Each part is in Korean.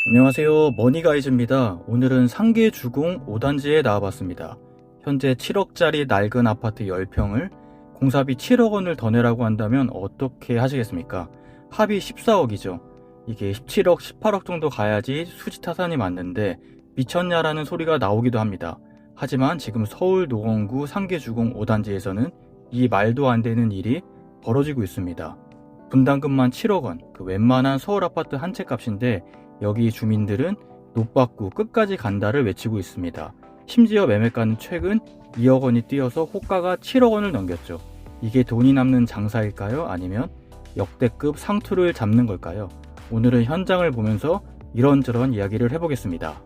안녕하세요, 머니가이즈입니다. 오늘은 상계주공 5단지에 나와봤습니다. 현재 7억짜리 낡은 아파트 10평을 공사비 7억 원을 더 내라고 한다면 어떻게 하시겠습니까? 합이 14억이죠. 이게 17억, 18억 정도 가야지 수지타산이 맞는데 미쳤냐라는 소리가 나오기도 합니다. 하지만 지금 서울 노원구 상계주공 5단지에서는 이 말도 안 되는 일이 벌어지고 있습니다. 분담금만 7억 원, 그 웬만한 서울 아파트 한 채 값인데 여기 주민들은 노받고 끝까지 간다를 외치고 있습니다. 심지어 매매가는 최근 2억 원이 뛰어서 호가가 7억 원을 넘겼죠. 이게 돈이 남는 장사일까요? 아니면 역대급 상투를 잡는 걸까요? 오늘은 현장을 보면서 이런저런 이야기를 해보겠습니다.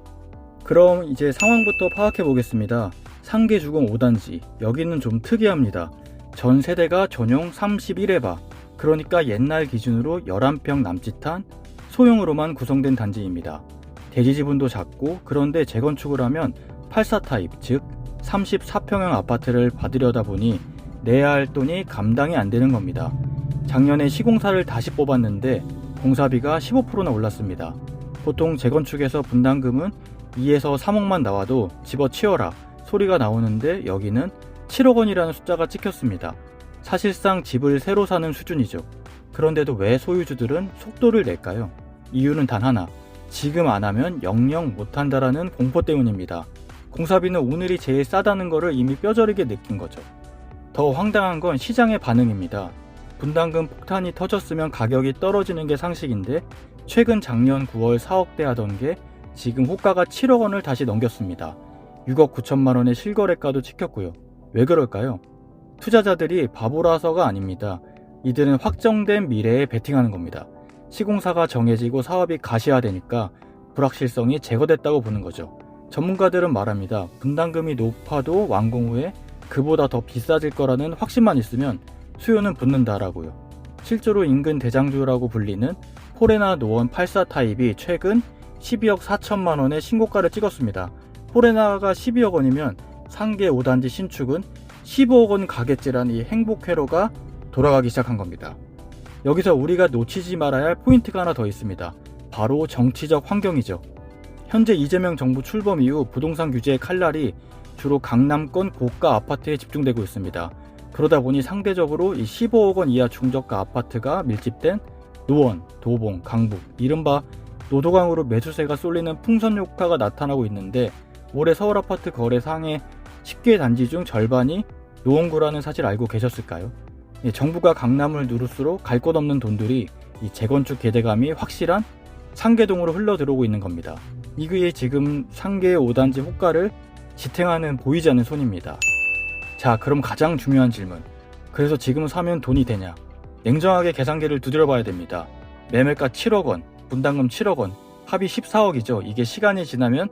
그럼 이제 상황부터 파악해 보겠습니다. 상계주공 5단지, 여기는 좀 특이합니다. 전 세대가 전용 31회바, 그러니까 옛날 기준으로 11평 남짓한 소형으로만 구성된 단지입니다. 대지 지분도 작고, 그런데 재건축을 하면 84 타입, 즉 34평형 아파트를 받으려다 보니 내야 할 돈이 감당이 안 되는 겁니다. 작년에 시공사를 다시 뽑았는데 공사비가 15%나 올랐습니다. 보통 재건축에서 분담금은 2에서 3억만 나와도 집어치워라 소리가 나오는데 여기는 7억 원이라는 숫자가 찍혔습니다. 사실상 집을 새로 사는 수준이죠. 그런데도 왜 소유주들은 속도를 낼까요? 이유는 단 하나, 지금 안 하면 영영 못한다라는 공포 때문입니다. 공사비는 오늘이 제일 싸다는 것을 이미 뼈저리게 느낀 거죠. 더 황당한 건 시장의 반응입니다. 분담금 폭탄이 터졌으면 가격이 떨어지는 게 상식인데 최근 작년 9월 4억대 하던 게 지금 호가가 7억 원을 다시 넘겼습니다. 6억 9천만 원의 실거래가도 찍혔고요. 왜 그럴까요? 투자자들이 바보라서가 아닙니다. 이들은 확정된 미래에 베팅하는 겁니다. 시공사가 정해지고 사업이 가시화되니까 불확실성이 제거됐다고 보는 거죠. 전문가들은 말합니다. 분담금이 높아도 완공 후에 그보다 더 비싸질 거라는 확신만 있으면 수요는 붙는다라고요. 실제로 인근 대장주라고 불리는 포레나 노원 84 타입이 최근 12억 4천만 원의 신고가를 찍었습니다. 포레나가 12억 원이면 상계 5단지 신축은 15억 원 가겠지란 이 행복회로가 돌아가기 시작한 겁니다. 여기서 우리가 놓치지 말아야 할 포인트가 하나 더 있습니다. 바로 정치적 환경이죠. 현재 이재명 정부 출범 이후 부동산 규제의 칼날이 주로 강남권 고가 아파트에 집중되고 있습니다. 그러다 보니 상대적으로 이 15억 원 이하 중저가 아파트가 밀집된 노원, 도봉, 강북, 이른바 노도강으로 매수세가 쏠리는 풍선 효과가 나타나고 있는데 올해 서울 아파트 거래 상해 10개 단지 중 절반이 노원구라는 사실 알고 계셨을까요? 정부가 강남을 누를수록 갈 곳 없는 돈들이 이 재건축 기대감이 확실한 상계동으로 흘러들어오고 있는 겁니다. 이게 지금 상계 5단지 호가를 지탱하는 보이지 않는 손입니다. 자, 그럼 가장 중요한 질문. 그래서 지금 사면 돈이 되냐? 냉정하게 계산기를 두드려봐야 됩니다. 매매가 7억 원, 분담금 7억 원, 합이 14억이죠. 이게 시간이 지나면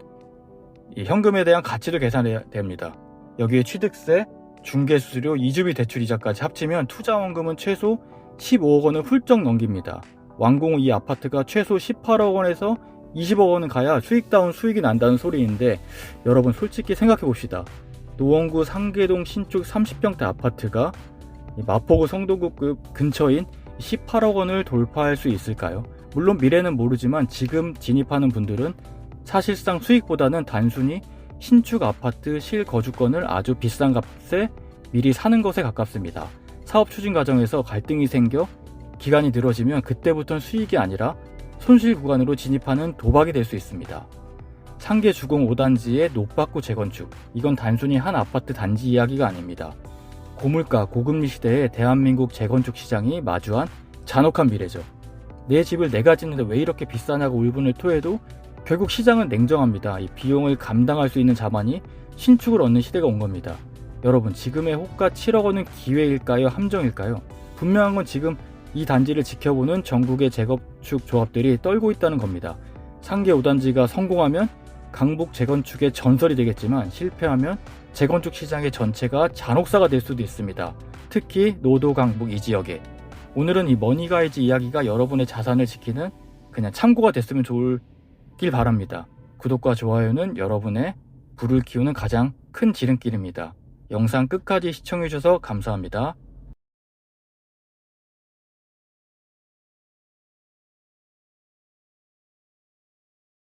이 현금에 대한 가치도 계산해야 됩니다. 여기에 취득세, 중개수수료, 이주비 대출 이자까지 합치면 투자원금은 최소 15억 원을 훌쩍 넘깁니다. 완공 후 이 아파트가 최소 18억 원에서 20억 원은 가야 수익다운 수익이 난다는 소리인데 여러분 솔직히 생각해 봅시다. 노원구 상계동 신축 30평대 아파트가 마포구 성동구급 근처인 18억 원을 돌파할 수 있을까요? 물론 미래는 모르지만 지금 진입하는 분들은 사실상 수익보다는 단순히 신축 아파트 실거주권을 아주 비싼 값에 미리 사는 것에 가깝습니다. 사업 추진 과정에서 갈등이 생겨 기간이 늘어지면 그때부터는 수익이 아니라 손실 구간으로 진입하는 도박이 될 수 있습니다. 상계주공 5단지의 노받고 재건축, 이건 단순히 한 아파트 단지 이야기가 아닙니다. 고물가, 고금리 시대에 대한민국 재건축 시장이 마주한 잔혹한 미래죠. 내 집을 내가 짓는데 왜 이렇게 비싸냐고 울분을 토해도 결국 시장은 냉정합니다. 이 비용을 감당할 수 있는 자만이 신축을 얻는 시대가 온 겁니다. 여러분, 지금의 호가 7억 원은 기회일까요? 함정일까요? 분명한 건 지금 이 단지를 지켜보는 전국의 재건축 조합들이 떨고 있다는 겁니다. 상계 5단지가 성공하면 강북 재건축의 전설이 되겠지만 실패하면 재건축 시장의 전체가 잔혹사가 될 수도 있습니다. 특히 노도 강북 이 지역에. 오늘은 이 머니가이즈 이야기가 여러분의 자산을 지키는 그냥 참고가 됐으면 좋길 바랍니다. 구독과 좋아요는 여러분의 부를 키우는 가장 큰 지름길입니다. 영상 끝까지 시청해주셔서 감사합니다.